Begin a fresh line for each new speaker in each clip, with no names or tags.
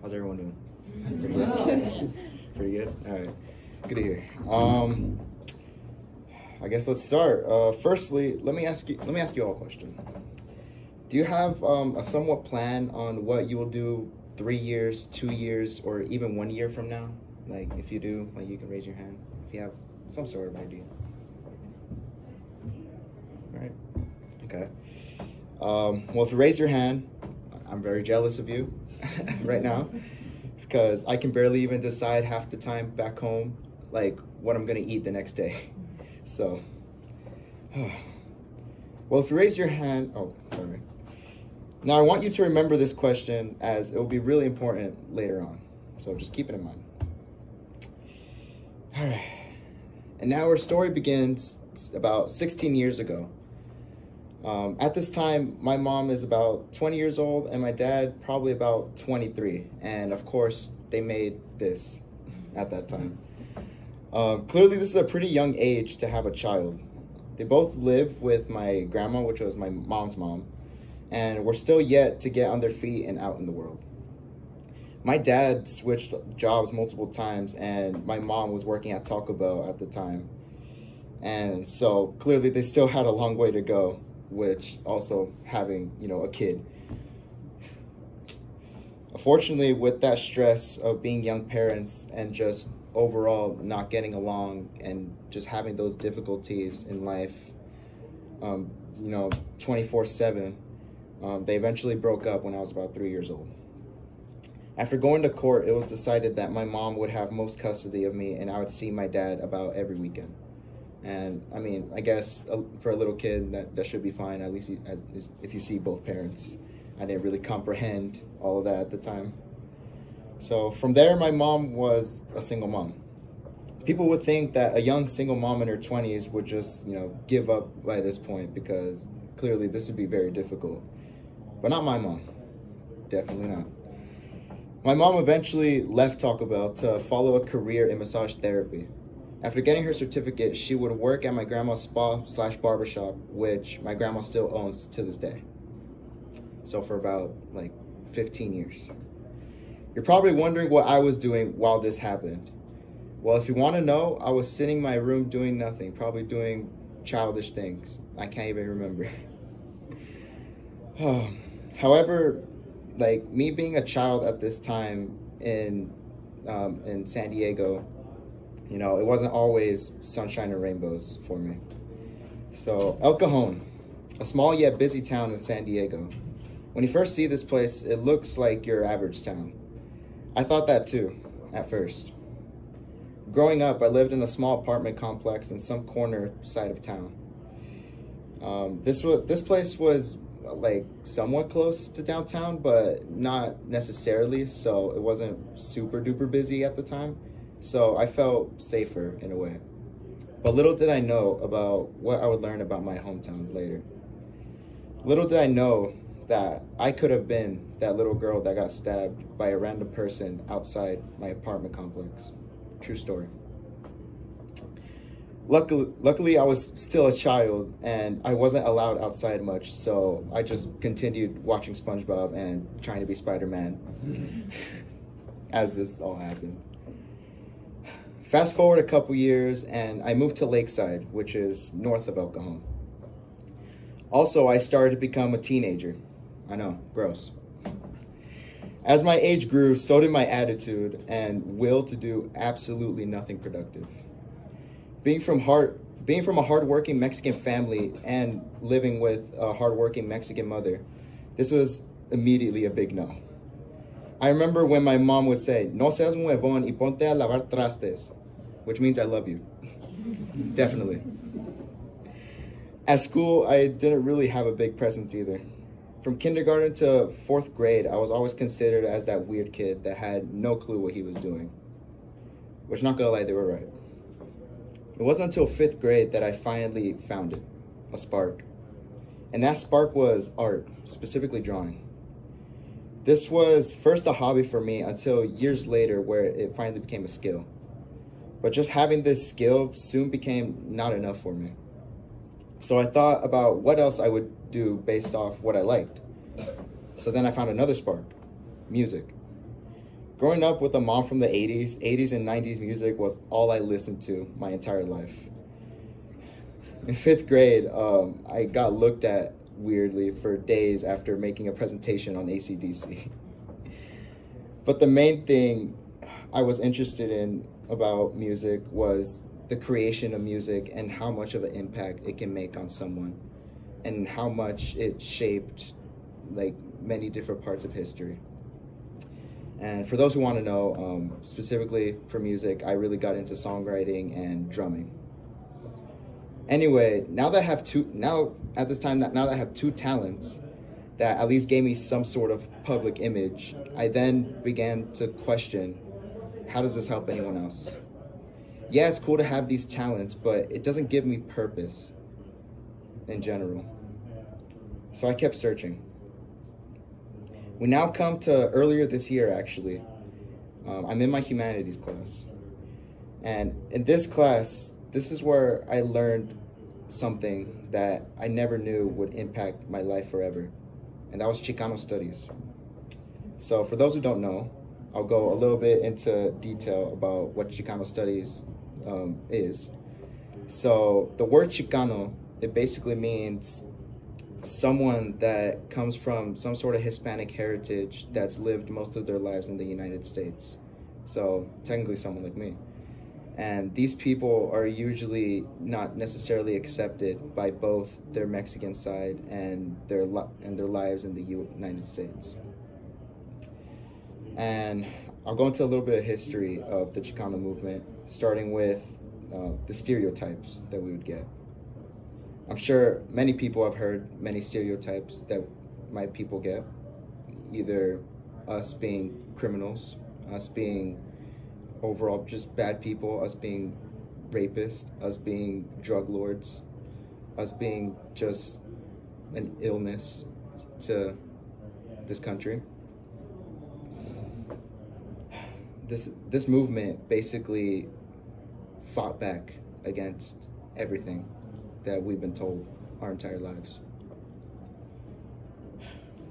How's everyone doing? Pretty good? Pretty good? All right. Good to hear. I guess let's start. Firstly, let me ask you all a question. Do you have a somewhat plan on what you will do 3 years, 2 years, or even 1 year from now? Like, if you do, like, you can raise your hand if you have some sort of idea. All right. Okay. Well, if you raise your hand, I'm very jealous of you right now, because I can barely even decide half the time back home, like, what I'm gonna eat the next day. So, well, if you raise your hand, oh, sorry. Now, I want you to remember this question, as it will be really important later on. So just keep it in mind. All right. And now our story begins about 16 years ago. At this time, my mom is about 20 years old and my dad probably about 23. And of course, they made this at that time. Clearly, this is a pretty young age to have a child. They both live with my grandma, which was my mom's mom, and were still yet to get on their feet and out in the world. My dad switched jobs multiple times, and my mom was working at Taco Bell at the time. And so clearly they still had a long way to go, which also having, a kid. Unfortunately, with that stress of being young parents and just overall not getting along and just having those difficulties in life, 24/7, they eventually broke up when I was about 3 years old. After going to court, it was decided that my mom would have most custody of me and I would see my dad about every weekend. And I mean, I guess for a little kid, that should be fine, at least if you see both parents. I didn't really comprehend all of that at the time. So from there, my mom was a single mom. People would think that a young single mom in her 20s would just, give up by this point, because clearly this would be very difficult. But not my mom. Definitely not. My mom eventually left Taco Bell to follow a career in massage therapy. After getting her certificate, she would work at my grandma's spa/barbershop, which my grandma still owns to this day. So for about 15 years. You're probably wondering what I was doing while this happened. Well, if you want to know, I was sitting in my room doing nothing, probably doing childish things. I can't even remember. However, me being a child at this time in San Diego, it wasn't always sunshine and rainbows for me. So El Cajon, a small yet busy town in San Diego. When you first see this place, it looks like your average town. I thought that too, at first. Growing up, I lived in a small apartment complex in some corner side of town. This place was somewhat close to downtown, but not necessarily, so it wasn't super duper busy at the time. So I felt safer in a way. But little did I know about what I would learn about my hometown later. Little did I know that I could have been that little girl that got stabbed by a random person outside my apartment complex. True story. Luckily, I was still a child and I wasn't allowed outside much, so I just continued watching SpongeBob and trying to be Spider-Man as this all happened. Fast forward a couple years and I moved to Lakeside, which is north of El Cajon. Also, I started to become a teenager. I know, gross. As my age grew, so did my attitude and will to do absolutely nothing productive. Being from a hardworking Mexican family and living with a hardworking Mexican mother, this was immediately a big no. I remember when my mom would say, "No seas huevón y ponte a lavar trastes," which means I love you. Definitely. At school, I didn't really have a big presence either. From kindergarten to 4th grade, I was always considered as that weird kid that had no clue what he was doing. Which, not gonna lie, they were right. It wasn't until 5th grade that I finally found it, a spark. And that spark was art, specifically drawing. This was first a hobby for me until years later where it finally became a skill. But just having this skill soon became not enough for me. So I thought about what else I would do based off what I liked. So then I found another spark, music. Growing up with a mom from the 80s and 90s music was all I listened to my entire life. In fifth grade, I got looked at weirdly for days after making a presentation on AC/DC. But the main thing I was interested in about music was the creation of music and how much of an impact it can make on someone, and how much it shaped like many different parts of history. And for those who want to know, specifically for music, I really got into songwriting and drumming. Anyway, now that I have two talents that at least gave me some sort of public image, I then began to question, how does this help anyone else? Yeah, it's cool to have these talents, but it doesn't give me purpose in general. So I kept searching. We now come to earlier this year, actually. I'm in my humanities class. And in this class, this is where I learned something that I never knew would impact my life forever. And that was Chicano studies. So for those who don't know, I'll go a little bit into detail about what Chicano studies is. So the word Chicano, it basically means someone that comes from some sort of Hispanic heritage that's lived most of their lives in the United States. So technically someone like me. And these people are usually not necessarily accepted by both their Mexican side and their lives in the United States. And I'll go into a little bit of history of the Chicano movement, starting with the stereotypes that we would get. I'm sure many people have heard many stereotypes that my people get, either us being criminals, us being overall just bad people, us being rapists, us being drug lords, us being just an illness to this country. This movement basically fought back against everything that we've been told our entire lives.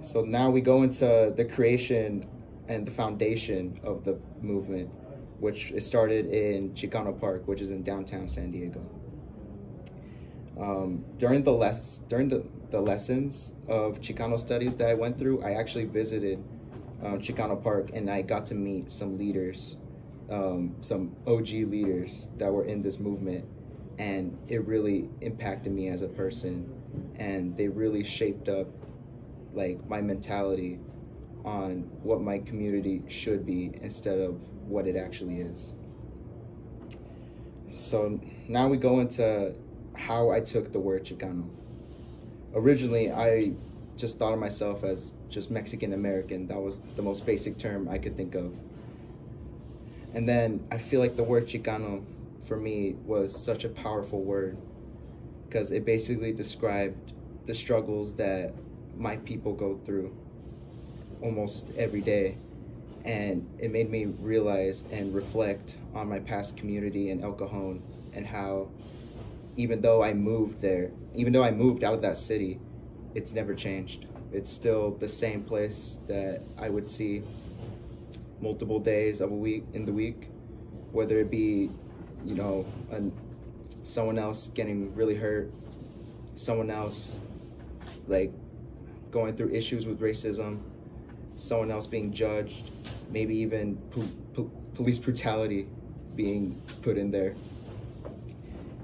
So now we go into the creation and the foundation of the movement, which is started in Chicano Park, which is in downtown San Diego. During the lessons of Chicano studies that I went through, I actually visited Chicano Park, and I got to meet some leaders, some OG leaders that were in this movement, and it really impacted me as a person, and they really shaped up like my mentality on what my community should be instead of what it actually is. So now we go into how I took the word Chicano. Originally, I just thought of myself as just Mexican American. That was the most basic term I could think of. And then I feel like the word Chicano for me was such a powerful word because it basically described the struggles that my people go through almost every day. And it made me realize and reflect on my past community in El Cajon, and how even though I moved out of that city, it's never changed. It's still the same place that I would see multiple days of in the week, whether it be, someone else getting really hurt, someone else like going through issues with racism, someone else being judged, maybe even police brutality being put in there.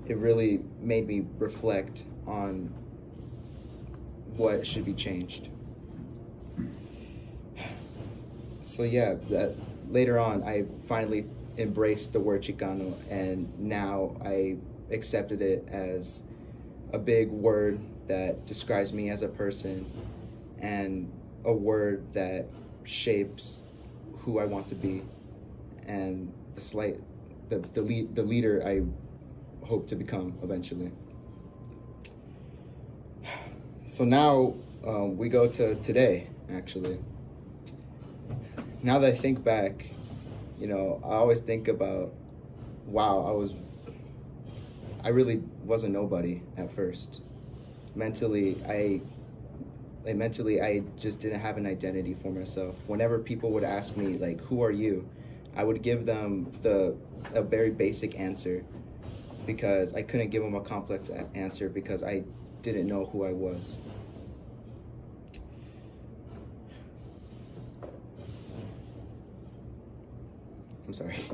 It really made me reflect on what should be changed. So yeah, that later on I finally embraced the word Chicano, and now I accepted it as a big word that describes me as a person, and a word that shapes who I want to be, and the leader I hope to become eventually. So now we go to today, actually. Now that I think back, I always think about, wow, I really was a nobody at first. Mentally, like mentally, I just didn't have an identity for myself. Whenever people would ask me like, "Who are you?" I would give them a very basic answer, because I couldn't give them a complex answer because I didn't know who I was. I'm sorry.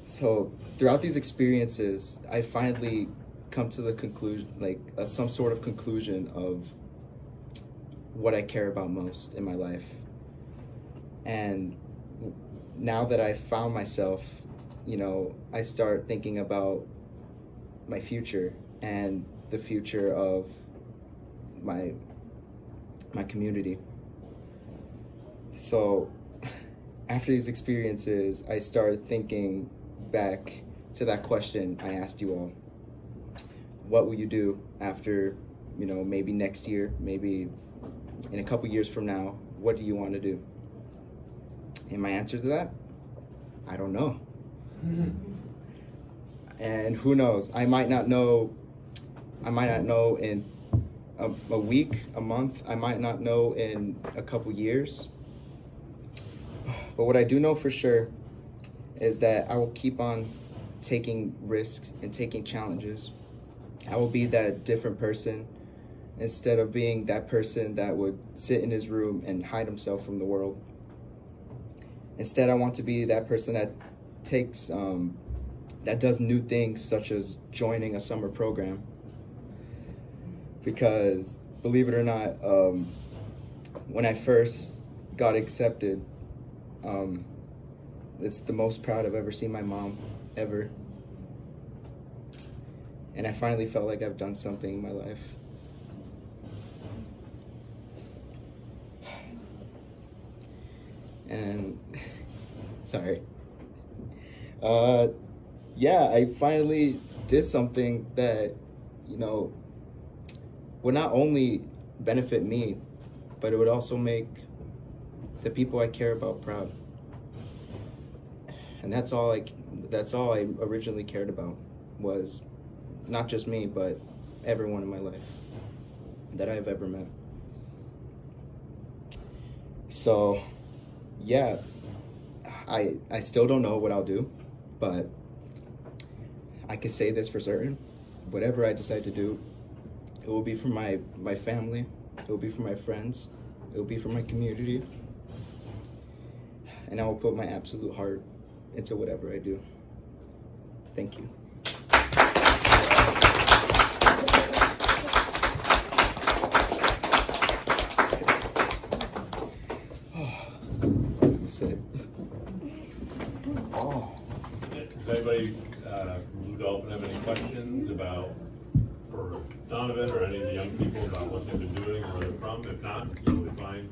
So throughout these experiences, I finally come to the conclusion, like some sort of conclusion of what I care about most in my life. And now that I found myself, I start thinking about my future and the future of my community. So after these experiences, I started thinking back to that question I asked you all. What will you do after, maybe next year, maybe in a couple years from now? What do you want to do? And my answer to that, I don't know. And who knows? I might not know in a week, a month. I might not know in a couple years. But what I do know for sure is that I will keep on taking risks and taking challenges. I will be that different person instead of being that person that would sit in his room and hide himself from the world. Instead, I want to be that person that takes, that does new things, such as joining a summer program. Because, believe it or not, when I first got accepted, it's the most proud I've ever seen my mom, ever. And I finally felt like I've done something in my life. And, sorry. Yeah, I finally did something that, would not only benefit me, but it would also make the people I care about proud. And that's all I originally cared about, was not just me, but everyone in my life that I've ever met. So, yeah, I still don't know what I'll do, but I can say this for certain. Whatever I decide to do, it will be for my family, it will be for my friends, it will be for my community, and I will put my absolute heart into whatever I do. Thank you. That's it.
Oh. Does anybody from Donaven have any questions for Donaven or any of the young people about what they've been doing or where they're from? If not, it's totally fine.